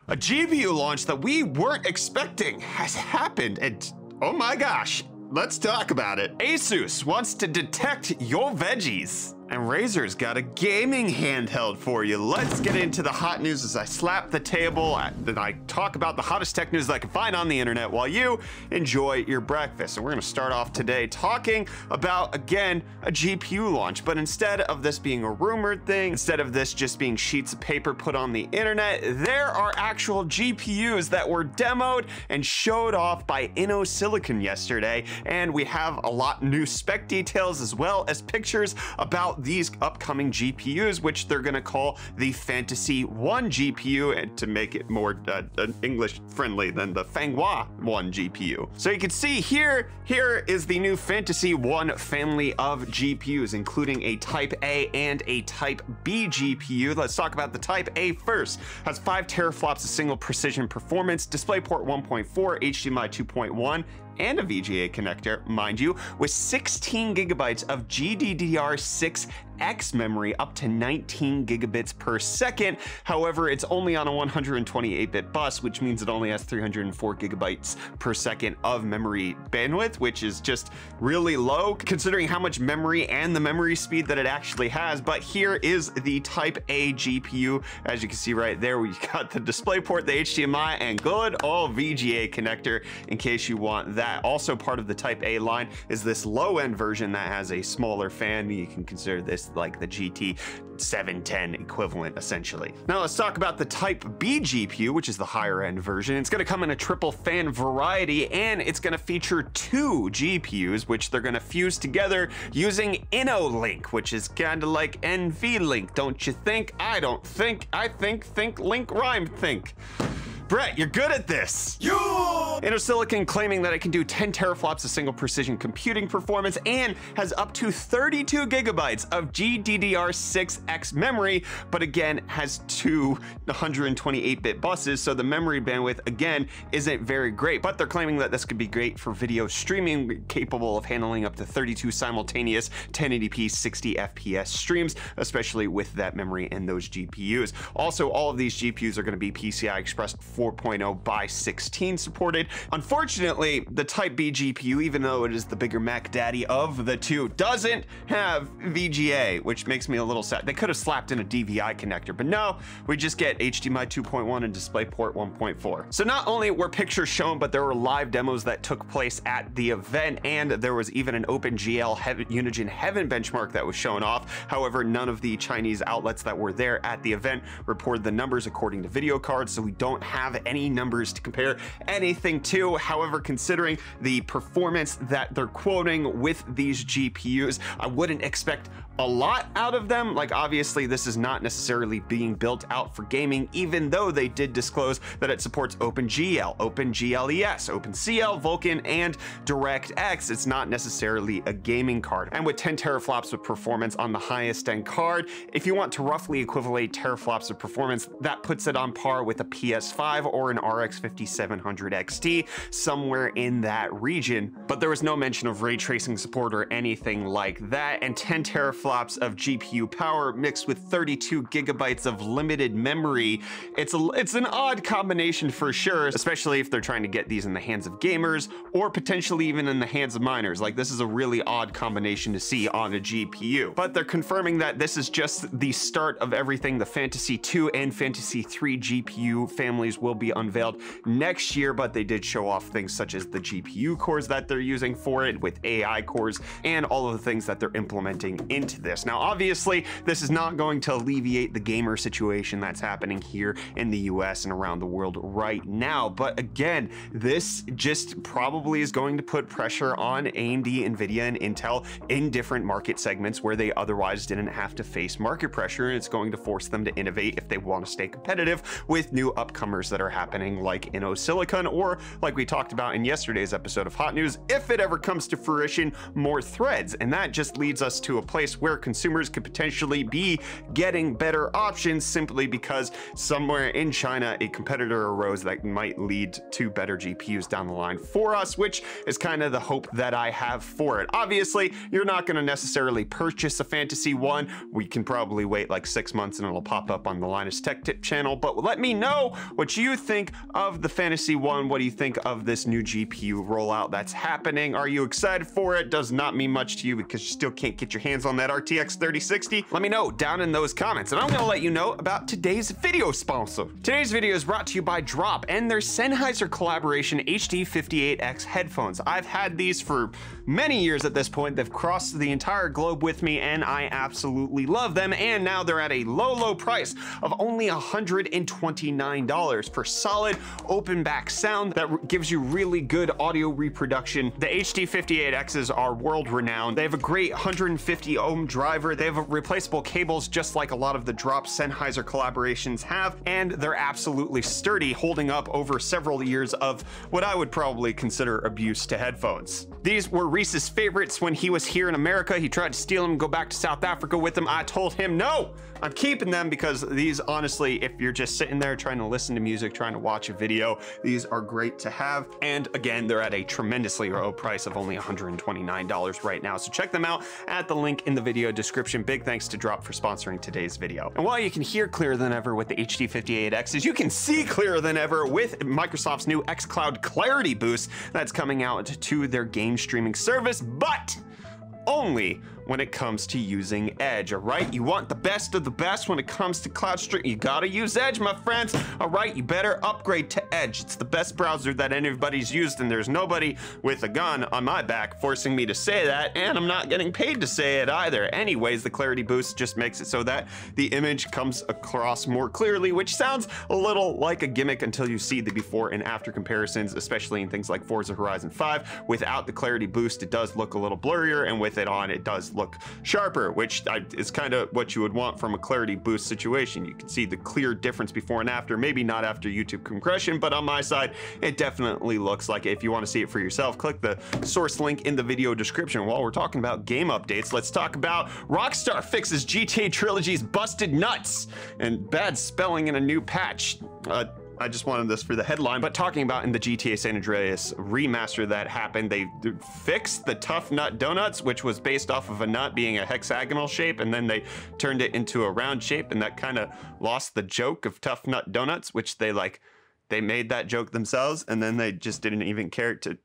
A GPU launch that we weren't expecting has happened, and oh my gosh, let's talk about it. ASUS wants to detect your veggies, and Razer's got a gaming handheld for you. Let's get into the hot news as I slap the table and I talk about the hottest tech news that I can find on the internet while you enjoy your breakfast. And we're gonna start off today talking about, again, a GPU launch. But instead of this being a rumored thing, instead of this just being sheets of paper put on the internet, there are actual GPUs that were demoed and showed off by Innosilicon yesterday. And we have a lot new spec details as well as pictures about these upcoming GPUs, which they're gonna call the Fantasy 1 GPU, and to make it more English friendly than the Fanghua 1 GPU. So you can see here is the new Fantasy 1 family of GPUs, including a Type A and a Type B GPU. Let's talk about the Type A first. Has 5 teraflops of single precision performance, DisplayPort 1.4, HDMI 2.1, and a VGA connector, mind you, with 16 gigabytes of GDDR6X memory, up to 19 gigabits per second. However, it's only on a 128-bit bus, which means it only has 304 gigabytes per second of memory bandwidth, which is just really low considering how much memory and the memory speed that it actually has. But here is the Type A GPU. As you can see right there, we've got the DisplayPort, the HDMI, and good old VGA connector in case you want that. Also part of the Type A line is this low-end version that has a smaller fan. You can consider this like the GT 710 equivalent, essentially. Now let's talk about the Type B GPU, which is the higher end version. It's gonna come in a triple fan variety, and it's gonna feature 2 GPUs, which they're gonna fuse together using Innolink, which is kinda like NVLink, don't you think? I don't think. I think, link, rhyme, think. Brett, you're good at this. Innosilicon claiming that it can do 10 teraflops of single precision computing performance and has up to 32 gigabytes of GDDR6X memory, but again has 2 128-bit buses, so the memory bandwidth again isn't very great. But they're claiming that this could be great for video streaming, capable of handling up to 32 simultaneous 1080p 60 FPS streams, especially with that memory and those GPUs. Also, all of these GPUs are going to be PCI Express 4.0 by 16 supported. Unfortunately, the Type B GPU, even though it is the bigger Mac daddy of the two, doesn't have VGA, which makes me a little sad. They could have slapped in a DVI connector, but no, we just get HDMI 2.1 and DisplayPort 1.4. So not only were pictures shown, but there were live demos that took place at the event, and there was even an OpenGL Unigine Heaven benchmark that was shown off. However, none of the Chinese outlets that were there at the event reported the numbers according to video cards, so we don't have any numbers to compare anything to. However, considering the performance that they're quoting with these GPUs, I wouldn't expect a lot out of them. Like, obviously this is not necessarily being built out for gaming, even though they did disclose that it supports OpenGL, OpenGLES, OpenCL, Vulkan, and DirectX. It's not necessarily a gaming card. And with 10 teraflops of performance on the highest end card, if you want to roughly equivalent teraflops of performance, that puts it on par with a PS5 or an RX 5700 XT, somewhere in that region. But there was no mention of ray tracing support or anything like that, and 10 teraflops of GPU power mixed with 32 gigabytes of limited memory, it's an odd combination for sure, especially if they're trying to get these in the hands of gamers or potentially even in the hands of miners. Like, this is a really odd combination to see on a GPU. But they're confirming that this is just the start of everything. The Fantasy 2 and Fantasy 3 GPU families will be unveiled next year, but they did show off things such as the GPU cores that they're using for it with AI cores and all of the things that they're implementing into this. Now, obviously, this is not going to alleviate the gamer situation that's happening here in the US and around the world right now. But again, this just probably is going to put pressure on AMD, Nvidia, and Intel in different market segments where they otherwise didn't have to face market pressure. And it's going to force them to innovate if they want to stay competitive with new upcomers that are happening, like Innosilicon, or like we talked about in yesterday's episode of Hot News, if it ever comes to fruition, more Threads. And that just leads us to a place where consumers could potentially be getting better options simply because somewhere in China a competitor arose that might lead to better GPUs down the line for us, which is kind of the hope that I have for it. Obviously, you're not going to necessarily purchase a Fantasy 1. We can probably wait like 6 months and it'll pop up on the Linus Tech Tip channel, but let me know what you do you think of the Fantasy One? What do you think of this new GPU rollout that's happening? Are you excited for it? Does not mean much to you because you still can't get your hands on that RTX 3060? Let me know down in those comments, and I'm gonna let you know about today's video sponsor. Today's video is brought to you by Drop and their Sennheiser collaboration HD58X headphones. I've had these for many years at this point. They've crossed the entire globe with me, and I absolutely love them. And now they're at a low price of only $129 for solid open back sound that gives you really good audio reproduction. The HD58Xs are world renowned. They have a great 150 ohm driver. They have replaceable cables just like a lot of the Drop Sennheiser collaborations have, and they're absolutely sturdy, holding up over several years of what I would probably consider abuse to headphones. These were Reece's favorites when he was here in America. He tried to steal them and go back to South Africa with them. I told him, no, I'm keeping them, because these, honestly, if you're just sitting there trying to listen to music, trying to watch a video, these are great to have. And again, they're at a tremendously low price of only $129 right now. So check them out at the link in the video description. Big thanks to Drop for sponsoring today's video. And while you can hear clearer than ever with the HD58Xs, you can see clearer than ever with Microsoft's new xCloud Clarity Boost that's coming out to their game streaming service, but only when it comes to using Edge, all right? You want the best of the best when it comes to cloud stream. You gotta use Edge, my friends, all right? You better upgrade to Edge. It's the best browser that anybody's used, and there's nobody with a gun on my back forcing me to say that, and I'm not getting paid to say it either. Anyways, the Clarity Boost just makes it so that the image comes across more clearly, which sounds a little like a gimmick until you see the before and after comparisons, especially in things like Forza Horizon 5. Without the Clarity Boost, it does look a little blurrier, and with it on, it does look sharper, which is kind of what you would want from a Clarity Boost situation. You can see the clear difference before and after, maybe not after YouTube compression, but on my side, it definitely looks like it. If you want to see it for yourself, click the source link in the video description. While we're talking about game updates, let's talk about Rockstar fixes GTA Trilogy's busted nuts and bad spelling in a new patch. I just wanted this for the headline, but talking about in the GTA San Andreas remaster that happened, they fixed the Tough Nut Donuts, which was based off of a nut being a hexagonal shape, and then they turned it into a round shape, and that kind of lost the joke of Tough Nut Donuts, which they made that joke themselves, and then they just didn't even care to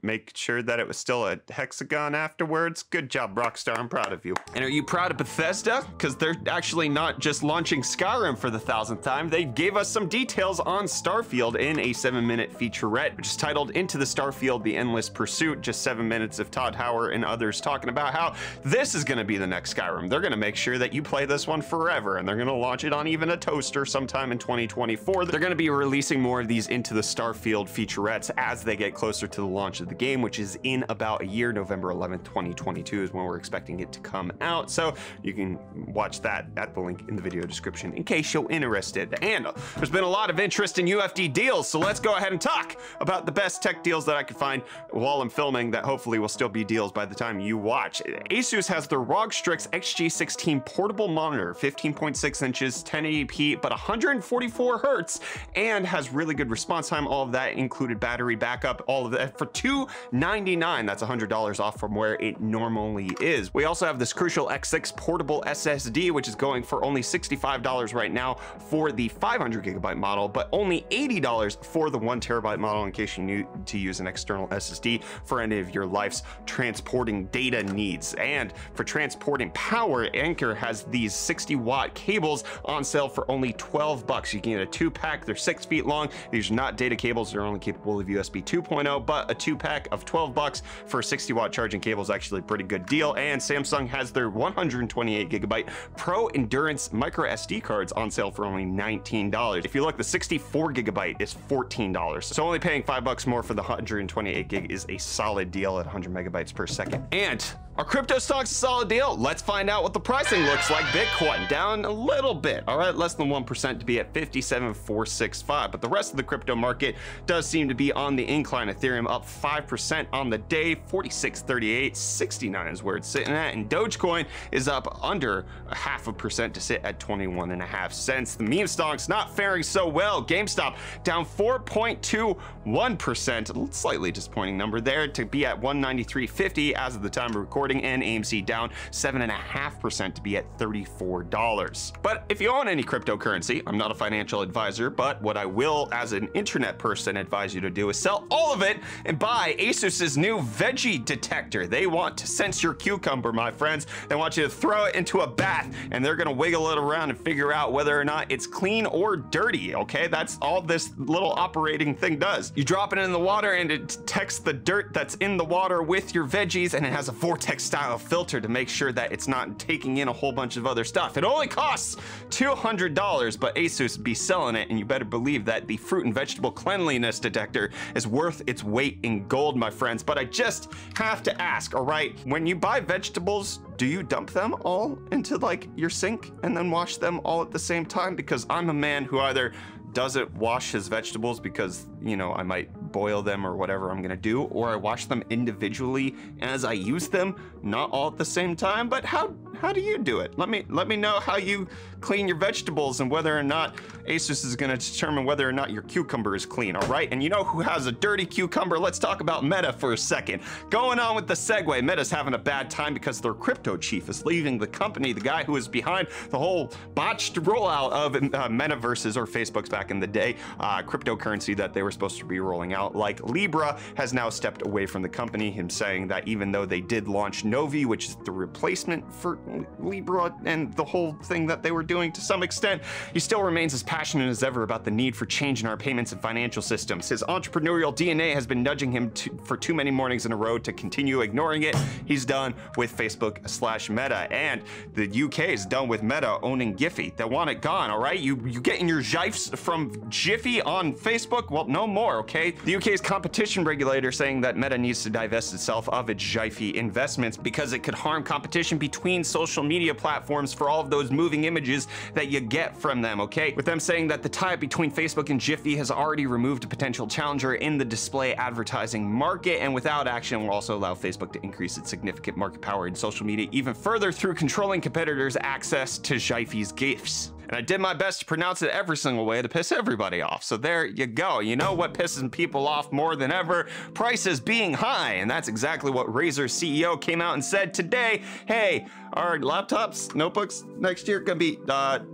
make sure that it was still a hexagon afterwards. Good job, Rockstar. I'm proud of you. And are you proud of Bethesda? Because they're actually not just launching Skyrim for the 1000th time. They gave us some details on Starfield in a 7-minute featurette, which is titled Into the Starfield, The Endless Pursuit. Just 7 minutes of Todd Howard and others talking about how this is going to be the next Skyrim. They're going to make sure that you play this one forever, and they're going to launch it on even a toaster sometime in 2024. They're going to be releasing more of these Into the Starfield featurettes as they get closer to the launch of the game, which is in about a year. November 11th, 2022 is when we're expecting it to come out. So you can watch that at the link in the video description in case you're interested. And there's been a lot of interest in UFD deals, so let's go ahead and talk about the best tech deals that I could find while I'm filming that hopefully will still be deals by the time you watch. ASUS has their ROG Strix XG16 portable monitor, 15.6 inches, 1080p, but 144 hertz, and has really good response time. All of that included battery backup, all of that for $299. That's $100 off from where it normally is. We also have this Crucial X6 portable SSD, which is going for only $65 right now for the 500 gigabyte model, but only $80 for the 1 terabyte model in case you need to use an external SSD for any of your life's transporting data needs. And for transporting power, Anker has these 60-watt cables on sale for only $12. You can get a 2-pack. They're 6 feet long. These are not data cables. They're only capable of USB 2.0, but a 2-pack of $12 for 60-watt charging cable is actually a pretty good deal. And Samsung has their 128 gigabyte Pro Endurance micro SD cards on sale for only $19. If you look, the 64 gigabyte is $14. So only paying $5 more for the 128 gig is a solid deal at 100 megabytes per second. And are Cryptostonks a solid deal? Let's find out what the pricing looks like. Bitcoin down a little bit, all right, less than 1% to be at 57,465. But the rest of the crypto market does seem to be on the incline. Ethereum up 5% on the day, 46.3869 is where it's sitting at, and Dogecoin is up under 0.5% to sit at 21.5 cents. The meme stonks not faring so well. GameStop down 4.21%, a slightly disappointing number there, to be at 193.50 as of the time of recording. reporting, and AMC down 7.5% to be at $34. But if you own any cryptocurrency, I'm not a financial advisor, but what I will as an internet person advise you to do is sell all of it and buy ASUS's new Veggie Detector. They want to sense your cucumber, my friends. They want you to throw it into a bath, and they're gonna wiggle it around and figure out whether or not it's clean or dirty, okay? That's all this little operating thing does. You drop it in the water and it detects the dirt that's in the water with your veggies, and it has a vortex style filter to make sure that it's not taking in a whole bunch of other stuff. It only costs $200, but ASUS be selling it, and you better believe that the fruit and vegetable cleanliness detector is worth its weight in gold, my friends. But I just have to ask, all right, when you buy vegetables, do you dump them all into like your sink and then wash them all at the same time? Because I'm a man who either doesn't wash his vegetables because, you know, I might boil them or whatever I'm gonna do, or I wash them individually as I use them, not all at the same time. But how do you do it? Let me know how you clean your vegetables and whether or not ASUS is gonna determine whether or not your cucumber is clean, all right? And you know who has a dirty cucumber? Let's talk about Meta for a second. Going on with the segue, Meta's having a bad time because their crypto chief is leaving the company, the guy who is behind the whole botched rollout of metaverses, or Facebook's back in the day, cryptocurrency that they were supposed to be rolling out, like Libra, has now stepped away from the company, him saying that even though they did launch Novi, which is the replacement for Libra and the whole thing that they were doing to some extent, he still remains as passionate as ever about the need for change in our payments and financial systems. His entrepreneurial DNA has been nudging him for too many mornings in a row to continue ignoring it. He's done with Facebook/Meta, and the UK is done with Meta owning Giphy. They want it gone, all right? You getting your gifs from Jiffy on Facebook? Well, no more, okay? The UK's competition regulator saying that Meta needs to divest itself of its Jiffy investments because it could harm competition between social media platforms for all of those moving images that you get from them, okay? With them saying that the tie between Facebook and Jiffy has already removed a potential challenger in the display advertising market, and without action will also allow Facebook to increase its significant market power in social media even further through controlling competitors' access to Jiffy's GIFs. And I did my best to pronounce it every single way to piss everybody off. So there you go. You know what pisses people off more than ever? Prices being high. And that's exactly what Razer's CEO came out and said today. Hey, our laptops, notebooks next year gonna be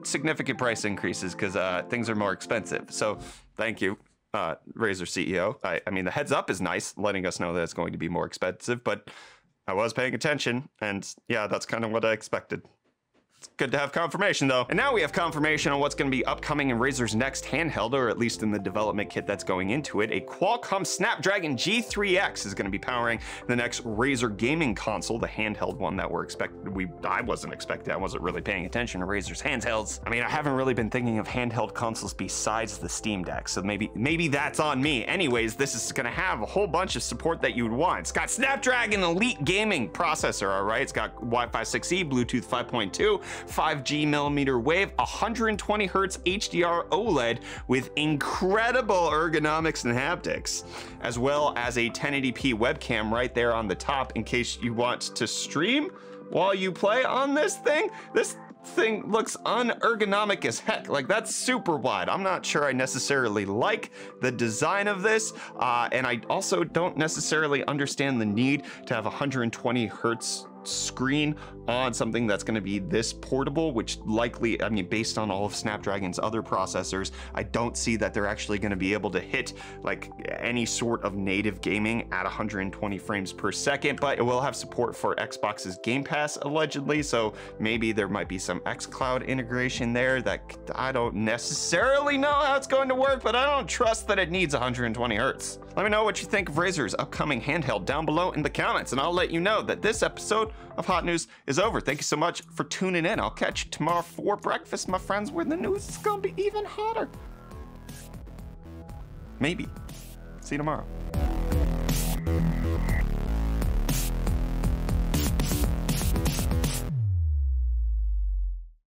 significant price increases because things are more expensive. So thank you, Razer CEO. I mean, the heads up is nice, letting us know that it's going to be more expensive, but I was paying attention, and yeah, that's kind of what I expected. It's good to have confirmation though. And now we have confirmation on what's going to be upcoming in Razer's next handheld, or at least in the development kit that's going into it. A Qualcomm Snapdragon G3X is going to be powering the next Razer gaming console, the handheld one that we're I wasn't expecting. I wasn't really paying attention to Razer's handhelds. I mean, I haven't really been thinking of handheld consoles besides the Steam Deck, so maybe that's on me. Anyways, this is going to have a whole bunch of support that you would want. It's got Snapdragon Elite gaming processor, all right? It's got Wi-Fi 6E, Bluetooth 5.2, 5G millimeter wave, 120 hertz HDR OLED with incredible ergonomics and haptics, as well as a 1080p webcam right there on the top in case you want to stream while you play on this thing. This thing looks unergonomic as heck. Like, that's super wide. I'm not sure I necessarily like the design of this, and I also don't necessarily understand the need to have 120 hertz screen on something that's going to be this portable, which likely, I mean, based on all of Snapdragon's other processors, I don't see that they're actually going to be able to hit like any sort of native gaming at 120 frames per second, but it will have support for Xbox's Game Pass allegedly, so maybe there might be some xCloud integration there that I don't necessarily know how it's going to work, but I don't trust that it needs 120 hertz. Let me know what you think of Razer's upcoming handheld down below in the comments, and I'll let you know that this episode of Hot News is over. Thank you so much for tuning in. I'll catch you tomorrow for breakfast, my friends, where the news is gonna be even hotter. Maybe. See you tomorrow.